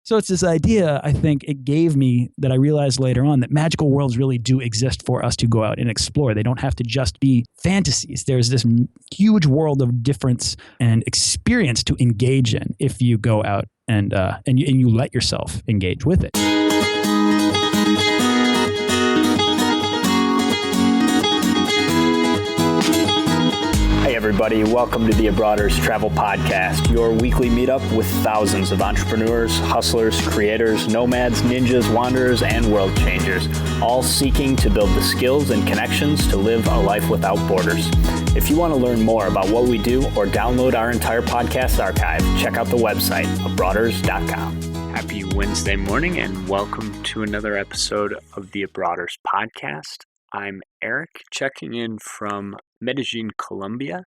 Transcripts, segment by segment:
So it's this idea, I think it gave me, that I realized later on, that magical worlds really do exist for us to go out and explore. They don't have to just be fantasies. There's this huge world of difference and experience to engage in if you go out and you let yourself engage with it. Hey everybody, welcome to the Abroaders Travel Podcast, your weekly meetup with thousands of entrepreneurs, hustlers, creators, nomads, ninjas, wanderers, and world changers, all seeking to build the skills and connections to live a life without borders. If you want to learn more about what we do or download our entire podcast archive, check out the website, abroaders.com. Happy Wednesday morning and welcome to another episode of the Abroaders Podcast. I'm Erik, checking in from Medellin, Colombia.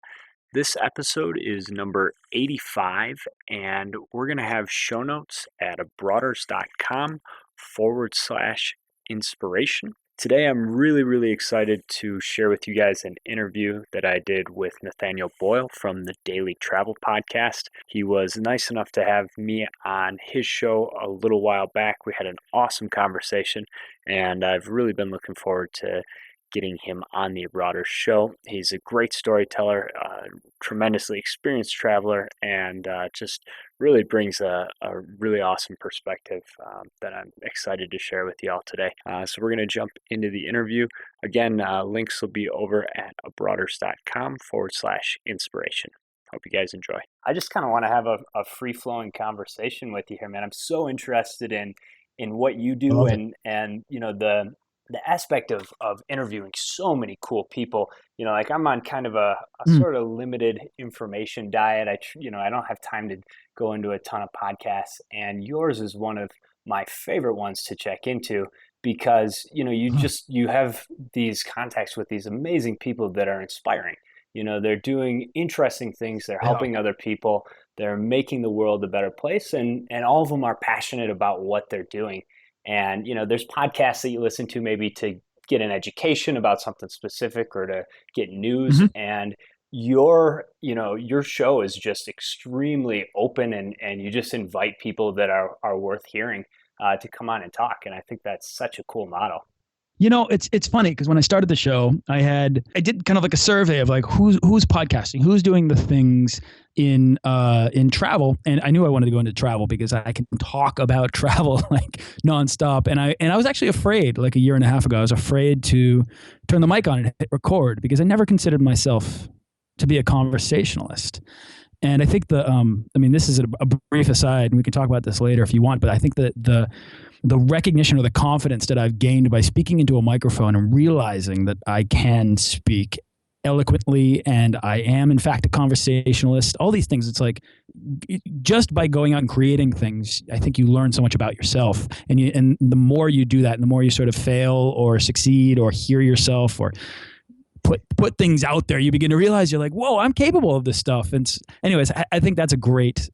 This episode is number 85, and we're going to have show notes at abroaders.com/inspiration. Today, I'm really excited to share with you guys an interview that I did with Nathaniel Boyle from the Daily Travel Podcast. He was nice enough to have me on his show a little while back. We had an awesome conversation, and I've really been looking forward to getting him on the Abroaders show. He's a great storyteller, tremendously experienced traveler, and just really brings a really awesome perspective that I'm excited to share with you all today. So we're going to jump into the interview. Again, links will be over at abroaders.com/inspiration. Hope you guys enjoy. I just kind of want to have a free-flowing conversation with you here, man. I'm so interested in what you do and you know, the aspect of interviewing so many cool people. You know, like I'm on kind of a sort of limited information diet. I don't have time to go into a ton of podcasts, and yours is one of my favorite ones to check into because, you know, you have these contacts with these amazing people that are inspiring. You know, they're doing interesting things. They're helping other people. They're making the world a better place. And all of them are passionate about what they're doing. And, you know, there's podcasts that you listen to maybe to get an education about something specific or to get news. Mm-hmm. And your show is just extremely open and you just invite people that are worth hearing to come on and talk. And I think that's such a cool model. You know, it's funny because when I started the show, I did kind of like a survey of like who's podcasting, who's doing the things in travel, and I knew I wanted to go into travel because I can talk about travel like nonstop. And I was actually afraid, like a year and a half ago, I was afraid to turn the mic on and hit record because I never considered myself to be a conversationalist. And I think this is a brief aside, and we can talk about this later if you want, but I think that the recognition or the confidence that I've gained by speaking into a microphone and realizing that I can speak eloquently and I am in fact a conversationalist, all these things, it's like just by going out and creating things, I think you learn so much about yourself. And the more you do that and the more you sort of fail or succeed or hear yourself or put things out there, you begin to realize you're like, whoa, I'm capable of this stuff. And anyways, I think that's a great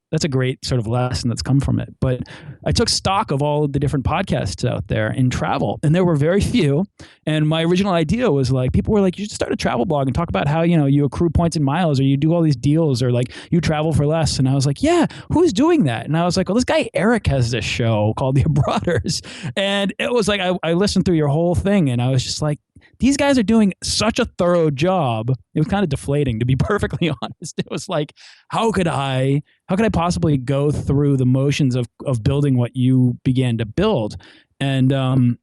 sort of lesson that's come from it. But I took stock of all of the different podcasts out there in travel, and there were very few. And my original idea was like, people were like, you should start a travel blog and talk about how, you know, you accrue points and miles, or you do all these deals, or like you travel for less. And I was like, yeah, who's doing that? And I was like, well, this guy Erik has this show called The Abroaders. And it was like, I listened through your whole thing and I was just like, these guys are doing such a thorough job. It was kind of deflating, to be perfectly honest. It was like, how could I possibly go through the motions of building what you began to build? And you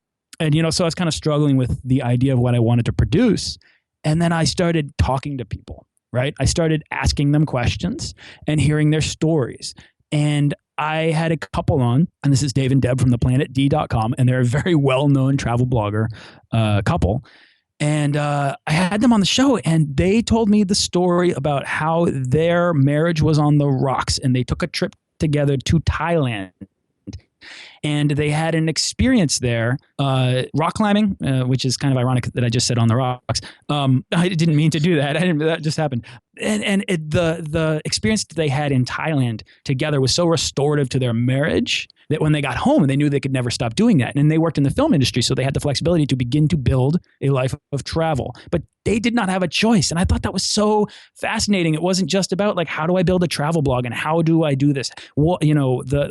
know, so I was kind of struggling with the idea of what I wanted to produce. And then I started talking to people, right? I started asking them questions and hearing their stories. And I had a couple on, and this is Dave and Deb from theplanetd.com, and they're a very well-known travel blogger couple. And I had them on the show, and they told me the story about how their marriage was on the rocks, and they took a trip together to Thailand. And they had an experience there, rock climbing, which is kind of ironic that I just said on the rocks. I didn't mean to do that. That just happened. the experience that they had in Thailand together was so restorative to their marriage that when they got home, they knew they could never stop doing that. And they worked in the film industry, so they had the flexibility to begin to build a life of travel. But they did not have a choice. And I thought that was so fascinating. It wasn't just about like, how do I build a travel blog and how do I do this? Well,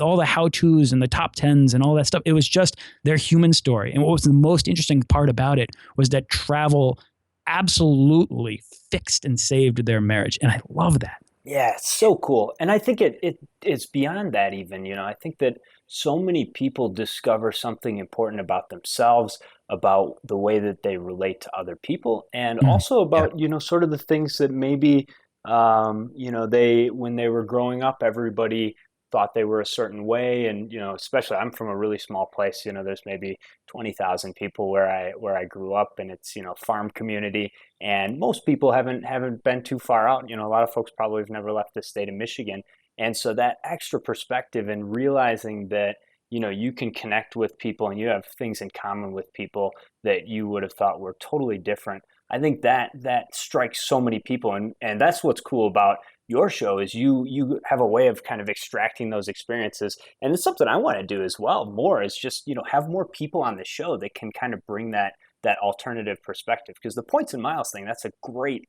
all the how-tos and the top tens and all that stuff. It was just their human story. And what was the most interesting part about it was that travel absolutely fixed and saved their marriage. And I love that. Yeah, it's so cool. And I think it's beyond that even, I think that so many people discover something important about themselves, about the way that they relate to other people, and also Yeah. about, sort of the things that maybe, when they were growing up, everybody thought they were a certain way. And, especially I'm from a really small place, there's maybe 20,000 people where I grew up, and it's, farm community. And most people haven't been too far out. A lot of folks probably have never left the state of Michigan. And so that extra perspective and realizing that, you can connect with people and you have things in common with people that you would have thought were totally different. I think that strikes so many people. And that's what's cool about your show is you have a way of kind of extracting those experiences. And it's something I want to do as well more is just, have more people on the show that can kind of bring that alternative perspective. Because the points and miles thing, that's a great,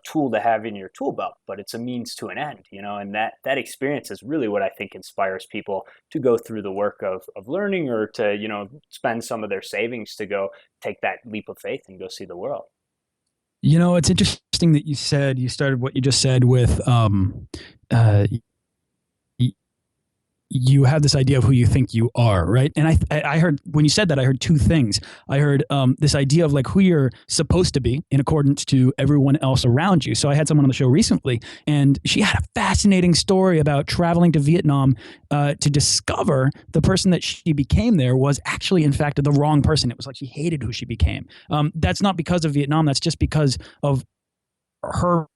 tool to have in your tool belt, but it's a means to an end, and that experience is really what I think inspires people to go through the work of learning, or to, spend some of their savings to go take that leap of faith and go see the world. It's interesting that you started what you just said with uh, you have this idea of who you think you are, right? And I heard when you said that, I heard two things. I heard this idea of like who you're supposed to be in accordance to everyone else around you. So I had someone on the show recently, and she had a fascinating story about traveling to Vietnam to discover the person that she became there was actually, in fact, the wrong person. It was like she hated who she became. That's not because of Vietnam. That's just because of her.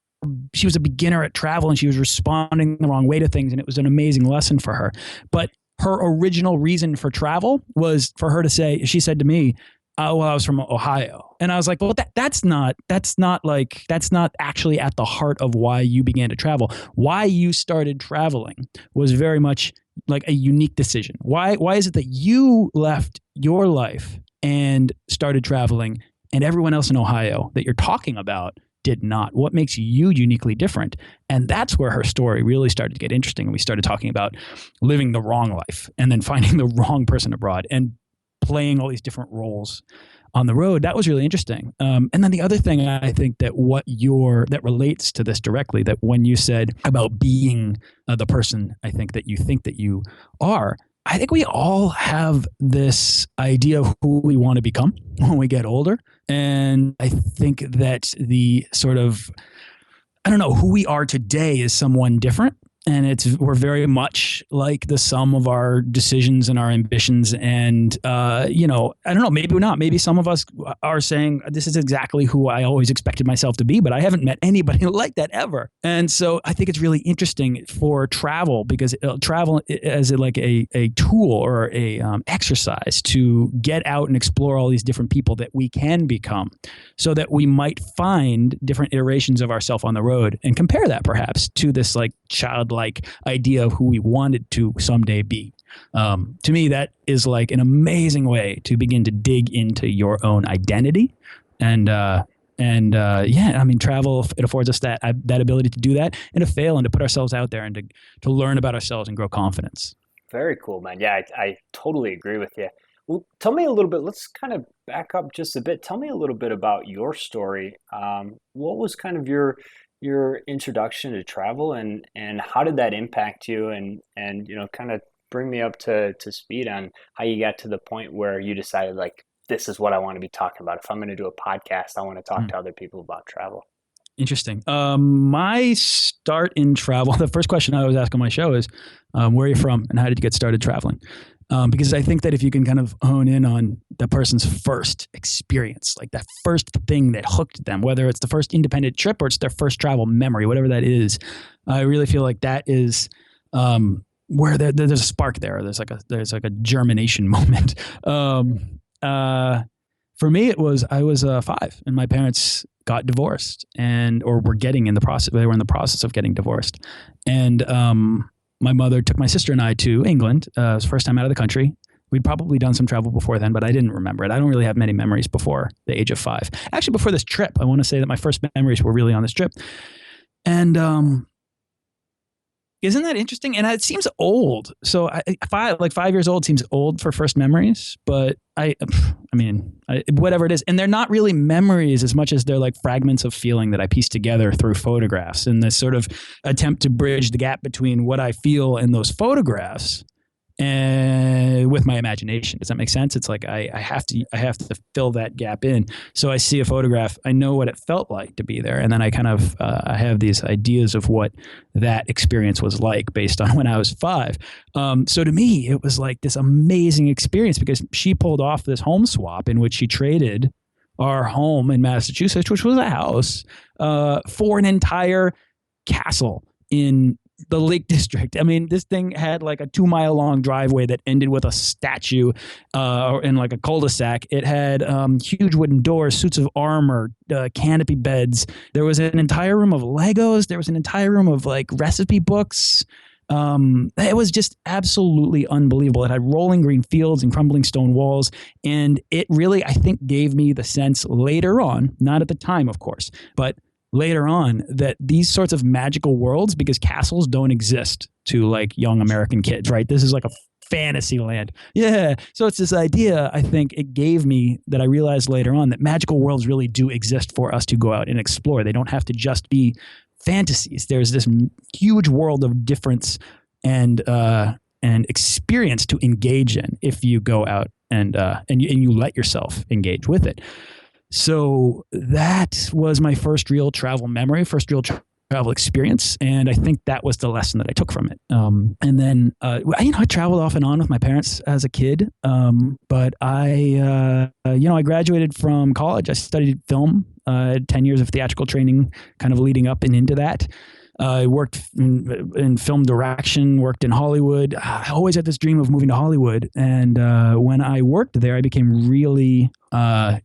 She was a beginner at travel and she was responding the wrong way to things, and it was an amazing lesson for her. But her original reason for travel was for her to say, she said to me, oh, well, I was from Ohio. And I was like, well, that's not actually at the heart of why you began to travel. Why you started traveling was very much like a unique decision. Why is it that you left your life and started traveling, and everyone else in Ohio that you're talking about did not? What makes you uniquely different? And that's where her story really started to get interesting. And we started talking about living the wrong life and then finding the wrong person abroad and playing all these different roles on the road. That was really interesting. And then the other thing I think that that relates to this directly, that when you said about being the person I think that you are, I think we all have this idea of who we want to become when we get older. And I think that the sort of, I don't know, who we are today is someone different. And we're very much like the sum of our decisions and our ambitions. And, I don't know, maybe we're not. Maybe some of us are saying, this is exactly who I always expected myself to be, but I haven't met anybody like that ever. And so I think it's really interesting for travel, because travel as a tool or a exercise to get out and explore all these different people that we can become, so that we might find different iterations of ourselves on the road and compare that perhaps to this like childlike idea of who we wanted to someday be. To me, that is like an amazing way to begin to dig into your own identity. And I mean, travel, it affords us that ability to do that and to fail and to put ourselves out there and to learn about ourselves and grow confidence. Very cool, man. Yeah, I totally agree with you. Well, tell me a little bit. Let's kind of back up just a bit. Tell me a little bit about your story. What was kind of your introduction to travel, and how did that impact you? And kind of bring me up to speed on how you got to the point where you decided, like, this is what I want to be talking about. If I'm going to do a podcast, I want to talk to other people about travel. Interesting. My start in travel, the first question I always ask on my show is, where are you from and how did you get started traveling? Because I think that if you can kind of hone in on the person's first experience, like that first thing that hooked them, whether it's the first independent trip or it's their first travel memory, whatever that is, I really feel like that is where there's a spark there. There's like a germination moment. For me, I was 5, and my parents got divorced, and or were getting in the process. They were in the process of getting divorced, and my mother took my sister and I to England. It was the first time out of the country. We'd probably done some travel before then, but I didn't remember it. I don't really have many memories before the age of 5. Actually, before this trip, I want to say that my first memories were really on this trip. And isn't that interesting? And it seems old. So 5 years old seems old for first memories, but whatever it is. And they're not really memories as much as they're like fragments of feeling that I piece together through photographs, and this sort of attempt to bridge the gap between what I feel in those photographs and with my imagination. Does that make sense? It's like I have to fill that gap in. So I see a photograph, I know what it felt like to be there, and then I kind of I have these ideas of what that experience was like based on when I was 5. So to me, it was like this amazing experience because she pulled off this home swap in which she traded our home in Massachusetts, which was a house, for an entire castle in the Lake District. I mean, this thing had like a 2-mile long driveway that ended with a statue in like a cul-de-sac. It had huge wooden doors, suits of armor, canopy beds. There was an entire room of Legos. There was an entire room of like recipe books. It was just absolutely unbelievable. It had rolling green fields and crumbling stone walls. And it really, I think, gave me the sense later on, not at the time, of course, but later on, that these sorts of magical worlds, because castles don't exist to like young American kids, right? This is like a fantasy land. Yeah. So it's this idea, I think it gave me, that I realized later on, that magical worlds really do exist for us to go out and explore. They don't have to just be fantasies. There's this huge world of difference and experience to engage in if you go out and you let yourself engage with it. So that was my first real travel memory, first real travel experience, and I think that was the lesson that I took from it. And then, I traveled off and on with my parents as a kid, but I graduated from college. I studied film, 10 years of theatrical training, kind of leading up and into that. I worked in film direction, worked in Hollywood. I always had this dream of moving to Hollywood. And when I worked there, I became really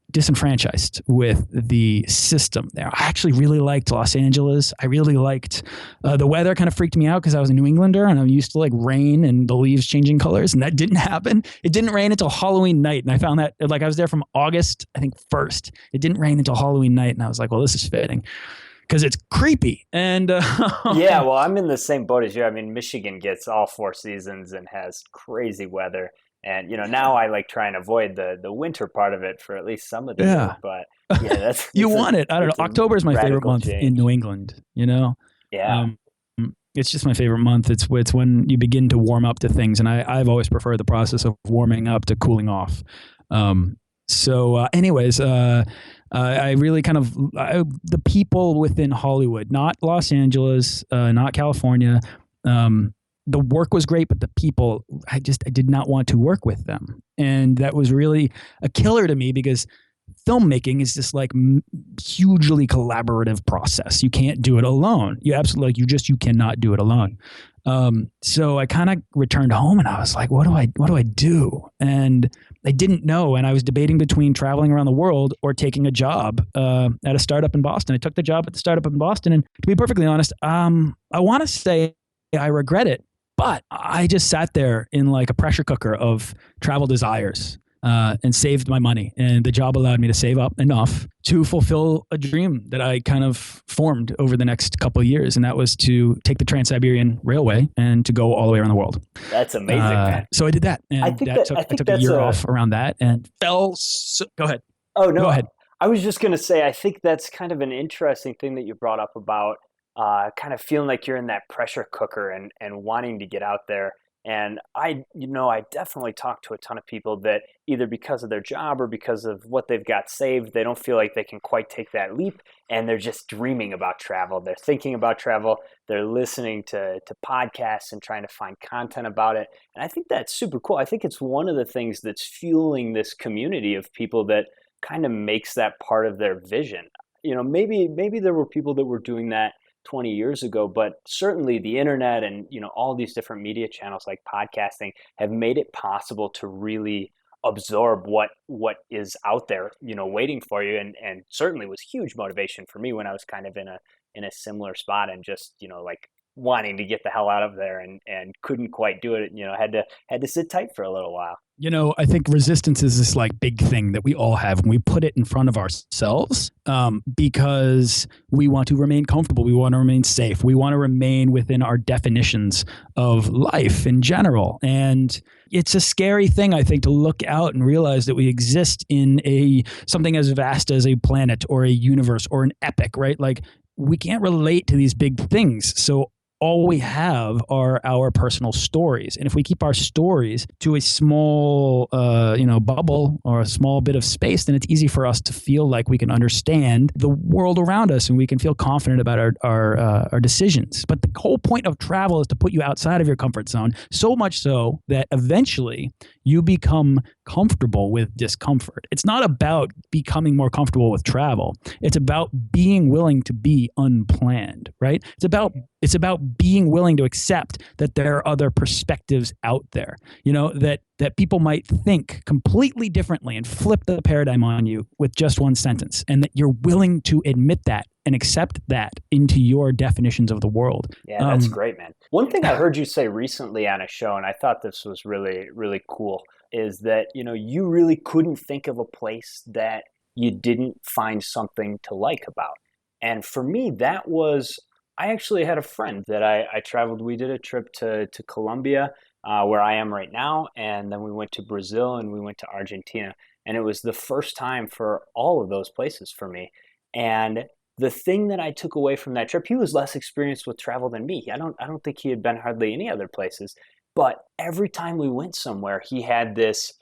disenfranchised with the system there. I actually really liked Los Angeles. I really liked the weather. Kind of freaked me out because I was a New Englander and I'm used to like rain and the leaves changing colors. And that didn't happen. It didn't rain until Halloween night. And I found that like I was there from August, I think 1st. It didn't rain until Halloween night. And I was like, well, this is fitting, because it's creepy. And yeah, well, I'm in the same boat as you. I mean, Michigan gets all 4 seasons and has crazy weather. And now I like try and avoid the winter part of it for at least some of the year. But yeah, that's you want it. I don't know. October is my favorite month in New England. Yeah. It's just my favorite month. It's when you begin to warm up to things, and I've always preferred the process of warming up to cooling off. Anyways, I really kind of the people within Hollywood, not Los Angeles, not California. The work was great, but the people, I did not want to work with them, and that was really a killer to me because filmmaking is this like hugely collaborative process. You can't do it alone. You absolutely you cannot do it alone. So I kind of returned home and I was like, what do I do? And I didn't know. And I was debating between traveling around the world or taking a job at a startup in Boston. I took the job at the startup in Boston. And to be perfectly honest, I want to say I regret it, but I just sat there in like a pressure cooker of travel desires. And saved my money. And the job allowed me to save up enough to fulfill a dream that I kind of formed over the next couple of years. And that was to take the Trans-Siberian Railway and to go all the way around the world. That's amazing, man. So I did that. And I took a year off around that and go ahead. Oh, no. Go ahead. I was just going to say, I think that's kind of an interesting thing that you brought up about kind of feeling like you're in that pressure cooker and wanting to get out there. And I definitely talk to a ton of people that either because of their job or because of what they've got saved, they don't feel like they can quite take that leap. And they're just dreaming about travel. They're thinking about travel. They're listening to podcasts and trying to find content about it. And I think that's super cool. I think it's one of the things that's fueling this community of people that kind of makes that part of their vision. Maybe there were people that were doing that 20 years ago, but certainly the internet and all these different media channels like podcasting have made it possible to really absorb what is out there, waiting for you. And certainly was huge motivation for me when I was kind of in a similar spot, and just, like wanting to get the hell out of there, and couldn't quite do it. Had to sit tight for a little while. I think resistance is this like big thing that we all have, and we put it in front of ourselves because we want to remain comfortable. We want to remain safe. We want to remain within our definitions of life in general. And it's a scary thing, I think, to look out and realize that we exist in something as vast as a planet or a universe or an epic, right? Like, we can't relate to these big things. So all we have are our personal stories. And if we keep our stories to a small, bubble or a small bit of space, then it's easy for us to feel like we can understand the world around us, and we can feel confident about our decisions. But the whole point of travel is to put you outside of your comfort zone, so much so that eventually you become comfortable with discomfort. It's not about becoming more comfortable with travel. It's about being willing to be unplanned, right? It's about being willing to accept that there are other perspectives out there, that people might think completely differently and flip the paradigm on you with just one sentence, and that you're willing to admit that and accept that into your definitions of the world. Yeah, that's great, man. One thing I heard you say recently on a show, and I thought this was really, really cool, is that, you really couldn't think of a place that you didn't find something to like about. And for me, I actually had a friend that I traveled. We did a trip to Colombia, where I am right now, and then we went to Brazil and we went to Argentina. And it was the first time for all of those places for me. And the thing that I took away from that trip, he was less experienced with travel than me. I don't think he had been hardly any other places. But every time we went somewhere, he had this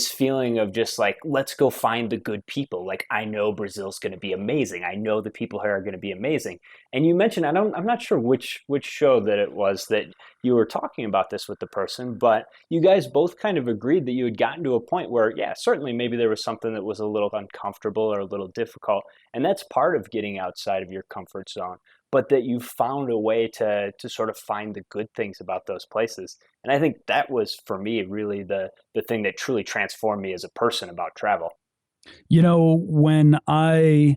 feeling of just like, let's go find the good people. Like, I know Brazil's going to be amazing. I know the people here are going to be amazing. And you mentioned, I'm not sure which show that it was that you were talking about this with the person, but you guys both kind of agreed that you had gotten to a point where, yeah, certainly maybe there was something that was a little uncomfortable or a little difficult. And that's part of getting outside of your comfort zone, but that you found a way to sort of find the good things about those places. And I think that was, for me, really the thing that truly transformed me as a person about travel. When I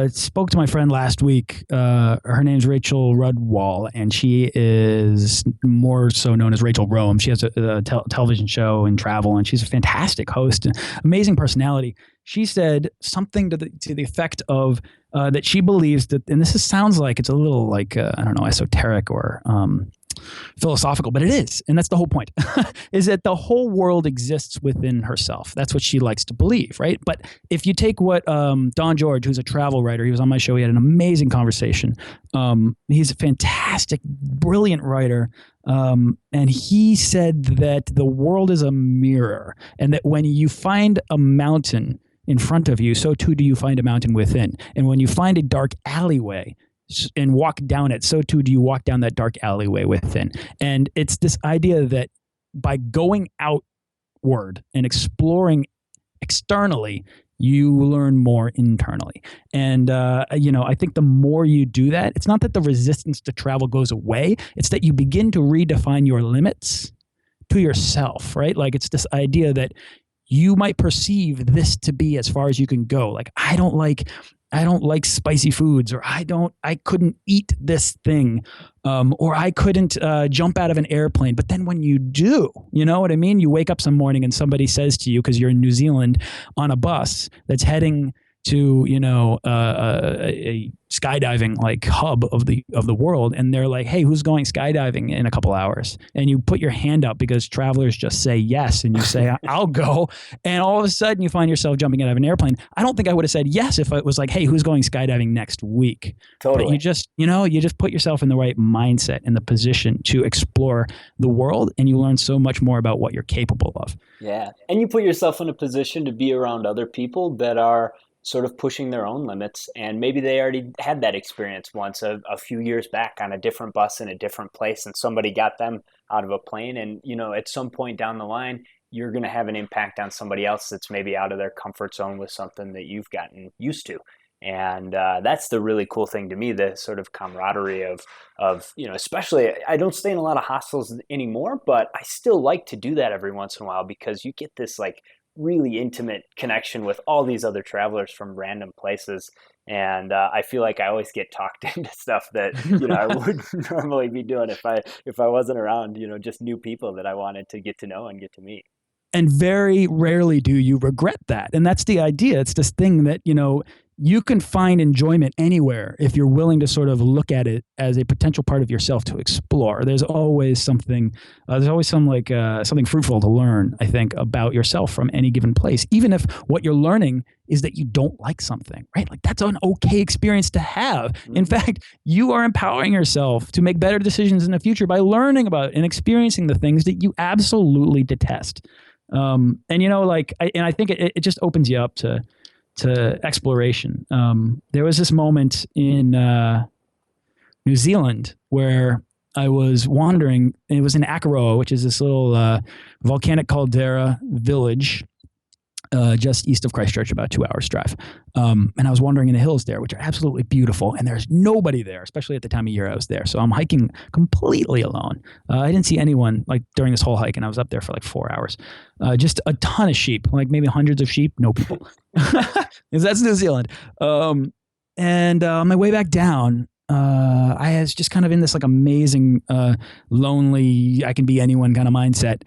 spoke to my friend last week, her name's Rachel Rudwall, and she is more so known as Rachel Rome. She has a television show and travel, and she's a fantastic host, and amazing personality. She said something to the effect of that she believes that, and sounds like it's a little like, I don't know, esoteric or philosophical, but it is. And that's the whole point, is that the whole world exists within herself. That's what she likes to believe, right? But if you take what Don George, who's a travel writer, he was on my show, he had an amazing conversation. He's a fantastic, brilliant writer. And he said that the world is a mirror, and that when you find a mountain in front of you, so too do you find a mountain within. And when you find a dark alleyway and walk down it, so too do you walk down that dark alleyway within. And it's this idea that by going outward and exploring externally, you learn more internally. And, I think the more you do that, it's not that the resistance to travel goes away. It's that you begin to redefine your limits to yourself, right? Like, it's this idea that you might perceive this to be as far as you can go. Like, I don't like spicy foods, or I couldn't eat this thing, or I couldn't jump out of an airplane. But then when you do, you know what I mean? You wake up some morning and somebody says to you, because you're in New Zealand on a bus that's heading to, a skydiving like hub of the world, and they're like, hey, who's going skydiving in a couple hours? And you put your hand up because travelers just say yes, and you say, I'll go. And all of a sudden you find yourself jumping out of an airplane. I don't think I would have said yes if it was like, hey, who's going skydiving next week? Totally. But you just put yourself in the right mindset, in the position to explore the world, and you learn so much more about what you're capable of. Yeah. And you put yourself in a position to be around other people that are sort of pushing their own limits, and maybe they already had that experience once a few years back on a different bus in a different place, and somebody got them out of a plane. And at some point down the line, you're going to have an impact on somebody else that's maybe out of their comfort zone with something that you've gotten used to. And that's the really cool thing to me, the sort of camaraderie of, especially, I don't stay in a lot of hostels anymore, but I still like to do that every once in a while, because you get this like really intimate connection with all these other travelers from random places. And I feel like I always get talked into stuff that, I wouldn't normally be doing if I wasn't around, just new people that I wanted to get to know and get to meet. And very rarely do you regret that. And that's the idea. It's this thing that, you can find enjoyment anywhere if you're willing to sort of look at it as a potential part of yourself to explore. There's always something, something fruitful to learn, I think, about yourself from any given place, even if what you're learning is that you don't like something, right? Like that's an okay experience to have. In fact, you are empowering yourself to make better decisions in the future by learning about and experiencing the things that you absolutely detest. And I think it just opens you up to exploration. There was this moment in New Zealand where I was wandering, and it was in Akaroa, which is this little volcanic caldera village just east of Christchurch, about 2 hours drive. And I was wandering in the hills there, which are absolutely beautiful. And there's nobody there, especially at the time of year I was there. So I'm hiking completely alone. I didn't see anyone like during this whole hike, and I was up there for like 4 hours. Just a ton of sheep, like maybe hundreds of sheep, no people. Because that's New Zealand. And on my way back down, I was just kind of in this like amazing, lonely, I can be anyone kind of mindset.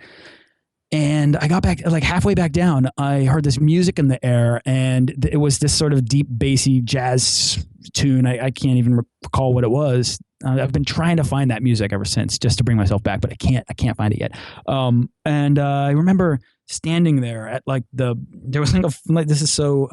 And I got back, like halfway back down, I heard this music in the air, and it was this sort of deep, bassy jazz tune. I can't even recall what it was. I've been trying to find that music ever since, just to bring myself back, but I can't find it yet. And I remember standing there at like there was like this is so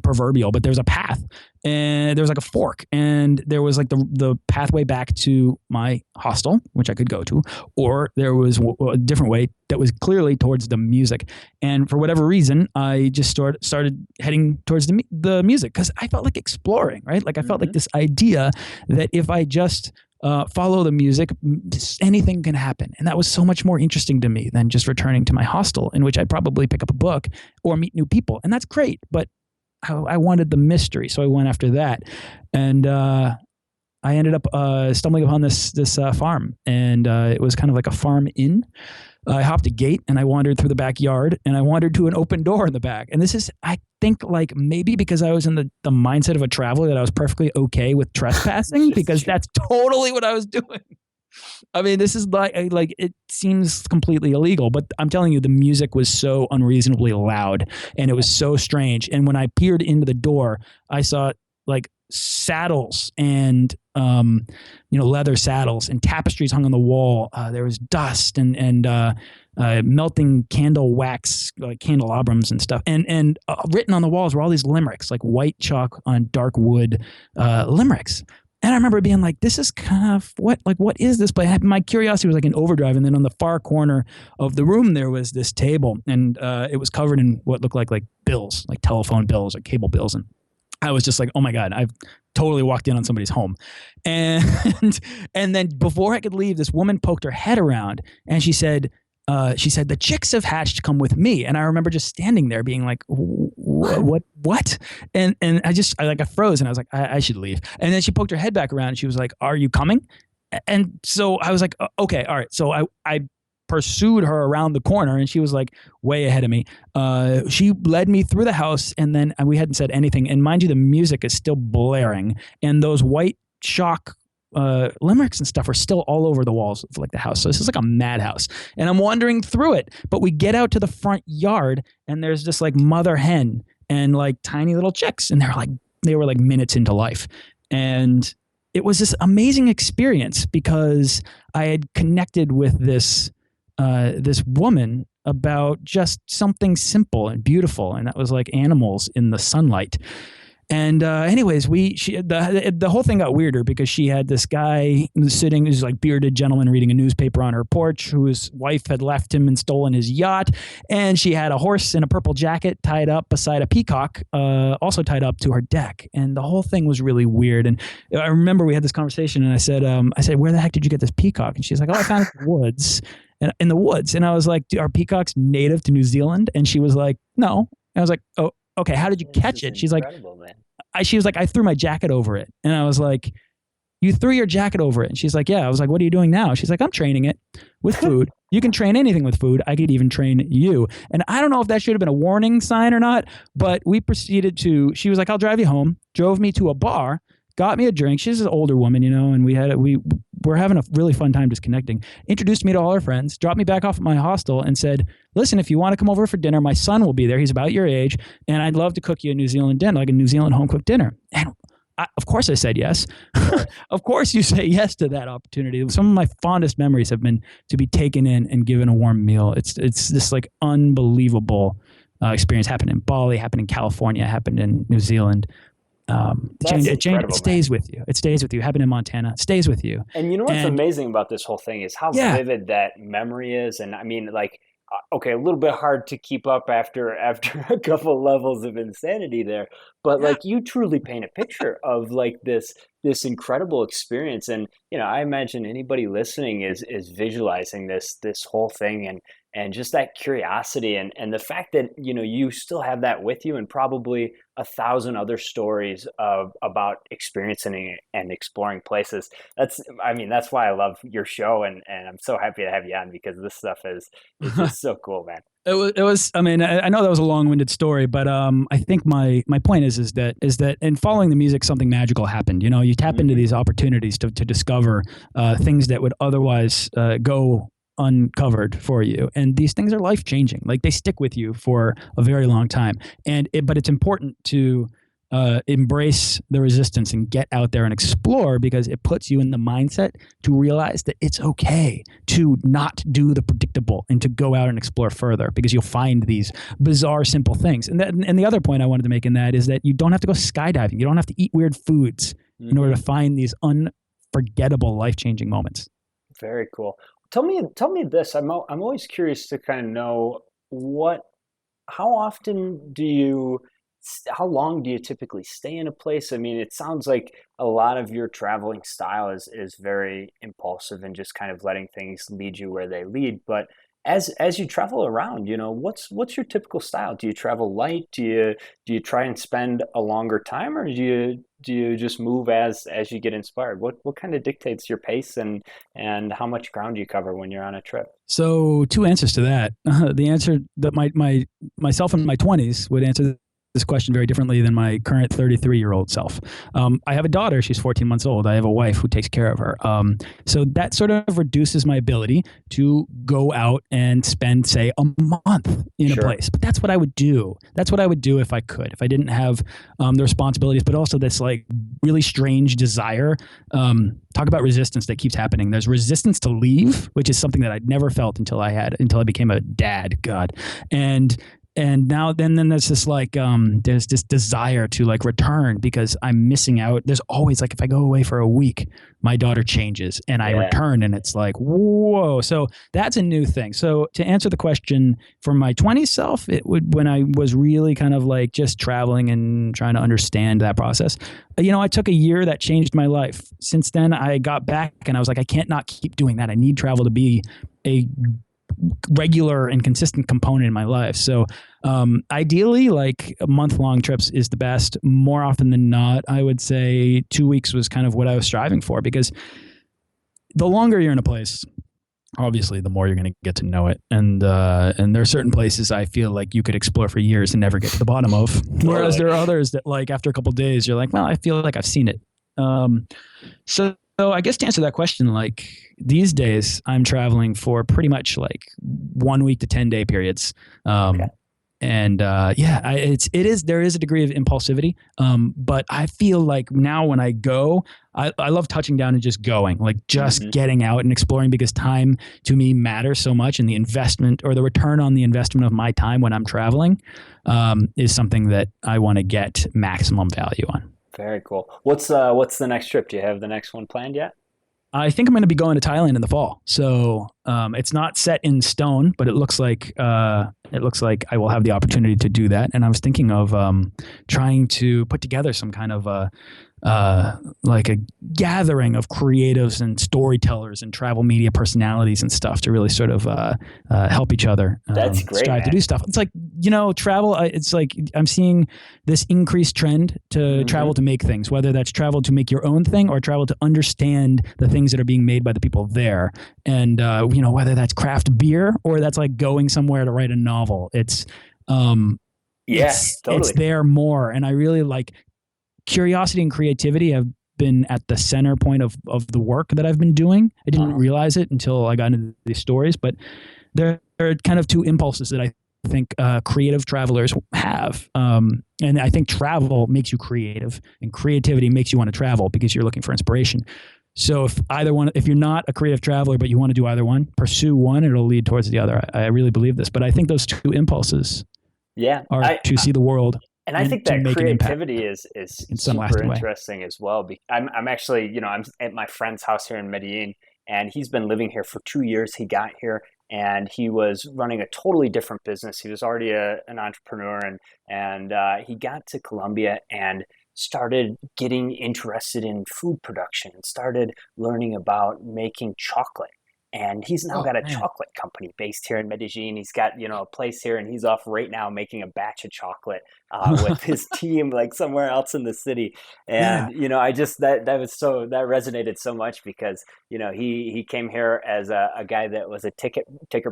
proverbial, but there's a path, and there was like a fork, and there was like the pathway back to my hostel, which I could go to, or there was a different way that was clearly towards the music. And for whatever reason, I just started heading towards the music, because I felt like exploring, right? Like I felt like this idea that if I just follow the music, anything can happen. And that was so much more interesting to me than just returning to my hostel, in which I'd probably pick up a book or meet new people. And that's great, but I wanted the mystery, so I went after that, and I ended up stumbling upon this farm, and it was kind of like a farm inn. I hopped a gate, and I wandered through the backyard, and I wandered to an open door in the back. And this is, I think, like maybe because I was in the mindset of a traveler, that I was perfectly okay with trespassing, because that's totally what I was doing. I mean, this is like it seems completely illegal, but I'm telling you, the music was so unreasonably loud, and it was so strange. And when I peered into the door, I saw like saddles and leather saddles and tapestries hung on the wall. There was dust and melting candle wax, like candelabrums and stuff. And written on the walls were all these limericks, like white chalk on dark wood limericks. And I remember being like, this is kind of what is this? But my curiosity was like in overdrive. And then on the far corner of the room, there was this table, and it was covered in what looked like bills, like telephone bills or cable bills. And I was just like, oh my God, I've totally walked in on somebody's home. And then before I could leave, this woman poked her head around, and she said, the chicks have hatched, come with me. And I remember just standing there being like, what? And I froze, and I was like, I should leave. And then she poked her head back around, and she was like, are you coming? And so I was like, okay, all right. So I pursued her around the corner, and she was like way ahead of me. She led me through the house, and then we hadn't said anything. And mind you, the music is still blaring, and those white chalk limericks and stuff are still all over the walls of like the house. So this is like a madhouse, and I'm wandering through it. But we get out to the front yard, and there's this like mother hen and like tiny little chicks, and they were like minutes into life. And it was this amazing experience, because I had connected with this woman about just something simple and beautiful, and that was like animals in the sunlight. And anyways, the whole thing got weirder, because she had this guy sitting, who's like bearded gentleman, reading a newspaper on her porch, whose wife had left him and stolen his yacht. And she had a horse in a purple jacket tied up beside a peacock, also tied up to her deck. And the whole thing was really weird. And I remember we had this conversation, and I said, where the heck did you get this peacock? And she's like, oh, I found it in the woods. In the woods. And I was like, are peacocks native to New Zealand? And she was like, no. And I was like, oh, okay, how did you catch it? She's like, man. she was like, I threw my jacket over it. And I was like, you threw your jacket over it? And she's like, yeah. I was like, what are you doing now? She's like, I'm training it with food. You can train anything with food. I could even train you. And I don't know if that should have been a warning sign or not, but we proceeded to, she was like, I'll drive you home, drove me to a bar, got me a drink. She's an older woman, you know, and we were having a really fun time just connecting, introduced me to all her friends, dropped me back off at my hostel and said, listen, if you want to come over for dinner, my son will be there. He's about your age. And I'd love to cook you a New Zealand dinner, like a New Zealand home cooked dinner. And of course I said yes. Of course you say yes to that opportunity. Some of my fondest memories have been to be taken in and given a warm meal. It's this like unbelievable experience. Happened in Bali, happened in California, happened in New Zealand. It stays with you. It stays with you. Happened in Montana. It stays with you. And you know what's amazing about this whole thing is how vivid that memory is. And I mean, like, okay, a little bit hard to keep up after a couple levels of insanity there, but like you truly paint a picture of like this incredible experience. And you know, I imagine anybody listening is visualizing this whole thing and just that curiosity and the fact that, you know, you still have that with you and probably 1,000 other stories about experiencing and exploring places. That's why I love your show and I'm so happy to have you on because this stuff is just so cool, man. It was, I mean, I know that was a long-winded story, but I think my point is that in following the music, something magical happened. You know, you tap into these opportunities to discover things that would otherwise go uncovered for you, and these things are life-changing. Like they stick with you for a very long time, but it's important to embrace the resistance and get out there and explore because it puts you in the mindset to realize that it's okay to not do the predictable and to go out and explore further because you'll find these bizarre, simple things. And the other point I wanted to make in that is that you don't have to go skydiving. You don't have to eat weird foods in order to find these unforgettable, life-changing moments. Very cool. Tell me this. I'm always curious to kind of know how long do you typically stay in a place? I mean, it sounds like a lot of your traveling style is very impulsive and just kind of letting things lead you where they lead. But as you travel around, you know, what's your typical style? Do you travel light? Do you try and spend a longer time, or do you just move as you get inspired? What kind of dictates your pace and how much ground do you cover when you're on a trip? So two answers to that. The answer that myself in my 20s would answer this question very differently than my current 33-year-old self. I have a daughter. She's 14 months old. I have a wife who takes care of her. So that sort of reduces my ability to go out and spend, say, a month in a place. But that's what I would do. That's what I would do if I could, if I didn't have the responsibilities, but also this like really strange desire. Talk about resistance that keeps happening. There's resistance to leave, which is something that I'd never felt until I became a dad. God. And now then there's this like there's this desire to like return because I'm missing out. There's always like if I go away for a week, my daughter changes and I return and it's like, whoa. So that's a new thing. So to answer the question for my 20s self, it would when I was really kind of like just traveling and trying to understand that process. You know, I took a year that changed my life. Since then I got back and I was like, I can't not keep doing that. I need travel to be a regular and consistent component in my life. So ideally like month-long trips is the best. More often than not, I would say 2 weeks was kind of what I was striving for because the longer you're in a place, obviously the more you're going to get to know it. And there are certain places I feel like you could explore for years and never get to the bottom of. Whereas there are others that like after a couple of days, you're like, well, I feel like I've seen it. So I guess to answer that question, like these days I'm traveling for pretty much like 1 week to 10-day periods. And there is a degree of impulsivity. But I feel like now when I go, I love touching down and just going, like just getting out and exploring because time to me matters so much. And the investment or the return on the investment of my time when I'm traveling is something that I want to get maximum value on. Very cool. What's the next trip? Do you have the next one planned yet? I think I'm going to be going to Thailand in the fall. So it's not set in stone, but it looks like I will have the opportunity to do that. And I was thinking of trying to put together some kind of like a gathering of creatives and storytellers and travel media personalities and stuff to really sort of help each other That's great, strive man. to do stuff. It's like travel, it's like I'm seeing this increased trend to travel to make things, whether that's travel to make your own thing or travel to understand the things that are being made by the people there. And, whether that's craft beer or that's like going somewhere to write a novel, it's there more. And I really like curiosity and creativity have been at the center point of the work that I've been doing. I didn't realize it until I got into these stories, but there are kind of two impulses that I think creative travelers have. And I think travel makes you creative, and creativity makes you want to travel because you're looking for inspiration. So if you're not a creative traveler, but you want to do either one, pursue one, it'll lead towards the other. I really believe this, but I think those two impulses are to see the world. And I think that creativity is super interesting as well. I'm actually, I'm at my friend's house here in Medellin, and he's been living here for 2 years. He got here and he was running a totally different business. He was already an entrepreneur, and he got to Colombia and started getting interested in food production and started learning about making chocolate. And he's now got a chocolate company based here in Medellin. He's got, a place here, and he's off right now making a batch of chocolate with his team, like somewhere else in the city. And, I just, that resonated so much because, he came here as a guy that was a ticket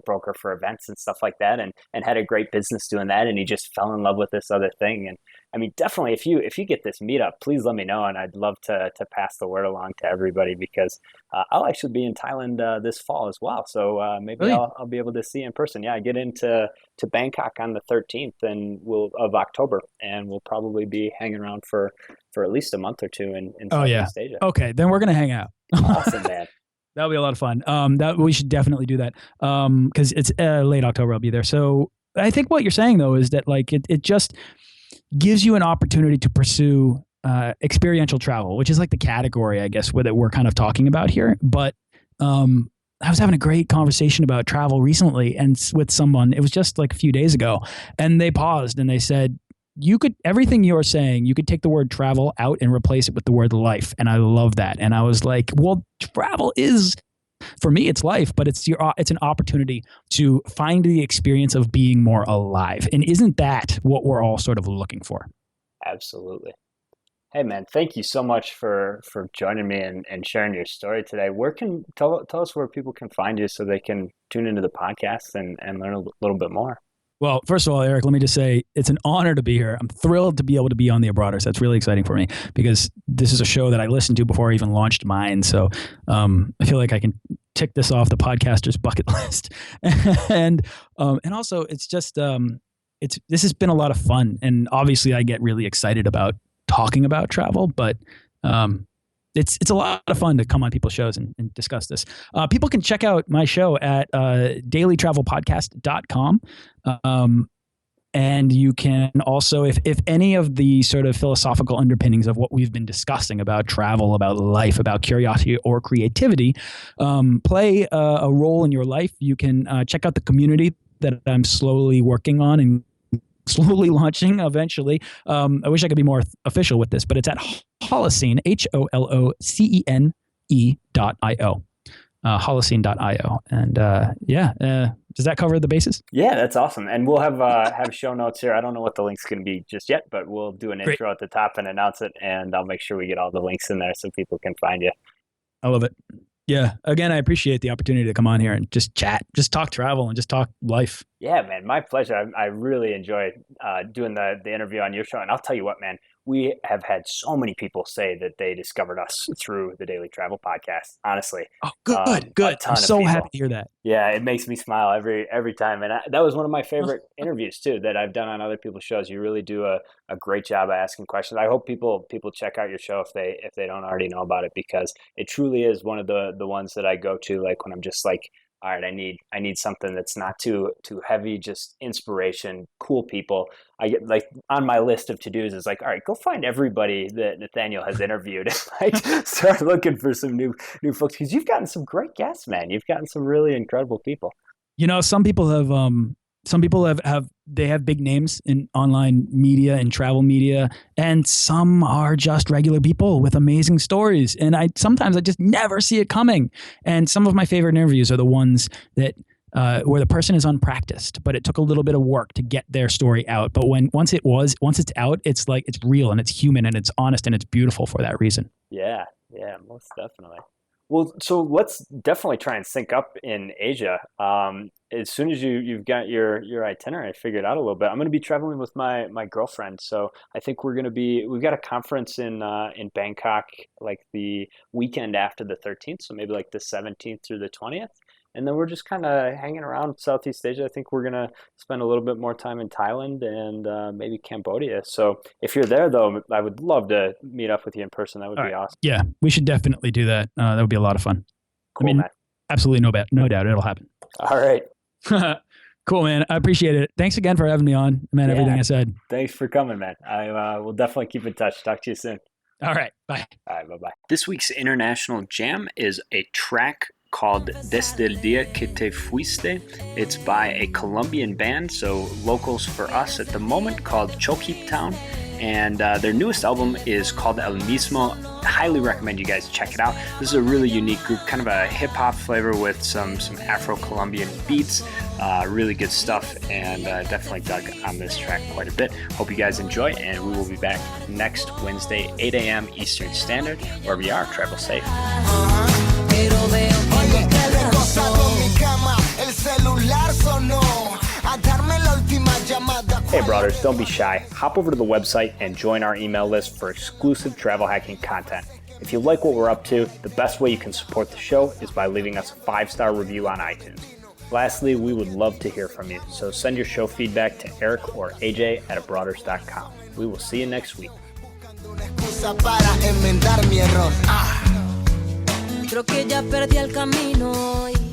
broker for events and stuff like that, and had a great business doing that. And he just fell in love with this other thing. And I mean, definitely, if you get this meetup, please let me know, and I'd love to pass the word along to everybody, because I'll actually be in Thailand this fall as well. So maybe I'll be able to see you in person. Yeah, I get into Bangkok on the 13th of October, and we'll probably be hanging around for at least a month or two in Southeast Asia. Okay, then we're gonna hang out. Awesome, man. That'll be a lot of fun. That we should definitely do that. Because it's late October, I'll be there. So I think what you're saying though is that like it just gives you an opportunity to pursue experiential travel, which is like the category, I guess, that we're kind of talking about here. But I was having a great conversation about travel recently, and with someone, it was just like a few days ago, and they paused and they said, everything you're saying, you could take the word travel out and replace it with the word life. And I love that. And I was like, well, travel is, for me, it's life, but it's an opportunity to find the experience of being more alive. And isn't that what we're all sort of looking for? Absolutely. Hey man, thank you so much for joining me and sharing your story today. Tell us where people can find you so they can tune into the podcast and learn a little bit more. Well, first of all, Erik, let me just say it's an honor to be here. I'm thrilled to be able to be on the Abroaders. That's really exciting for me because this is a show that I listened to before I even launched mine. So I feel like I can tick this off the podcaster's bucket list. and also, it's just this has been a lot of fun. And obviously, I get really excited about talking about travel, but it's a lot of fun to come on people's shows and discuss this. People can check out my show at dailytravelpodcast.com. And you can also, if any of the sort of philosophical underpinnings of what we've been discussing about travel, about life, about curiosity or creativity, play a role in your life, you can check out the community that I'm slowly working on and slowly launching eventually. I wish I could be more official with this, but it's at Holocene, HOLOCENE.io. Holocene.io. And does that cover the bases? Yeah, that's awesome. And we'll have show notes here. I don't know what the link's going to be just yet, but we'll do an intro at the top and announce it, and I'll make sure we get all the links in there so people can find you. I love it. Yeah. Again, I appreciate the opportunity to come on here and just chat, just talk travel and just talk life. Yeah, man, my pleasure. I really enjoyed doing the interview on your show. And I'll tell you what, man, we have had so many people say that they discovered us through the Daily Travel Podcast, honestly. Oh, good. I'm so happy to hear that. Yeah, it makes me smile every time. And that was one of my favorite interviews, too, that I've done on other people's shows. You really do a great job of asking questions. I hope people check out your show if they don't already know about it, because it truly is one of the ones that I go to, like when I'm just like, all right, I need something that's not too heavy, just inspiration, cool people. I get like on my list of to-dos is like, all right, go find everybody that Nathaniel has interviewed and like start looking for some new folks, because you've gotten some great guests, man. You've gotten some really incredible people. Some people have big names in online media and travel media, and some are just regular people with amazing stories. And sometimes I just never see it coming. And some of my favorite interviews are the ones that where the person is unpracticed, but it took a little bit of work to get their story out. But once it's out, it's like it's real and it's human and it's honest and it's beautiful for that reason. Yeah, most definitely. Well, so let's definitely try and sync up in Asia. As soon as you've got your itinerary figured out a little bit, I'm going to be traveling with my girlfriend. So I think we've got a conference in Bangkok like the weekend after the 13th, so maybe like the 17th through the 20th. And then we're just kind of hanging around Southeast Asia. I think we're going to spend a little bit more time in Thailand and maybe Cambodia. So if you're there, though, I would love to meet up with you in person. That would be awesome. Yeah, we should definitely do that. That would be a lot of fun. Cool, man. Absolutely no doubt it'll happen. All right. Cool, man. I appreciate it. Thanks again for having me on. Man, everything I said. Thanks for coming, man. I will definitely keep in touch. Talk to you soon. All right. Bye. All right. Bye-bye. This week's International Jam is a track called Desde el Día que Te Fuiste. It's by a Colombian band, so locals for us at the moment, called Choquip Town. And their newest album is called El Mismo. I highly recommend you guys check it out. This is a really unique group, kind of a hip-hop flavor with some Afro-Colombian beats. Really good stuff, and definitely dug on this track quite a bit. Hope you guys enjoy, and we will be back next Wednesday, 8 a.m. Eastern Standard. Wherever you are, travel safe. Hey brothers, don't be shy. Hop over to the website and join our email list for exclusive travel hacking content. If you like what we're up to, the best way you can support the show is by leaving us a 5-star review on iTunes. Lastly, we would love to hear from you, so send your show feedback to Erik or AJ at abroaders.com. We will see you next week. Creo que ya perdí el camino.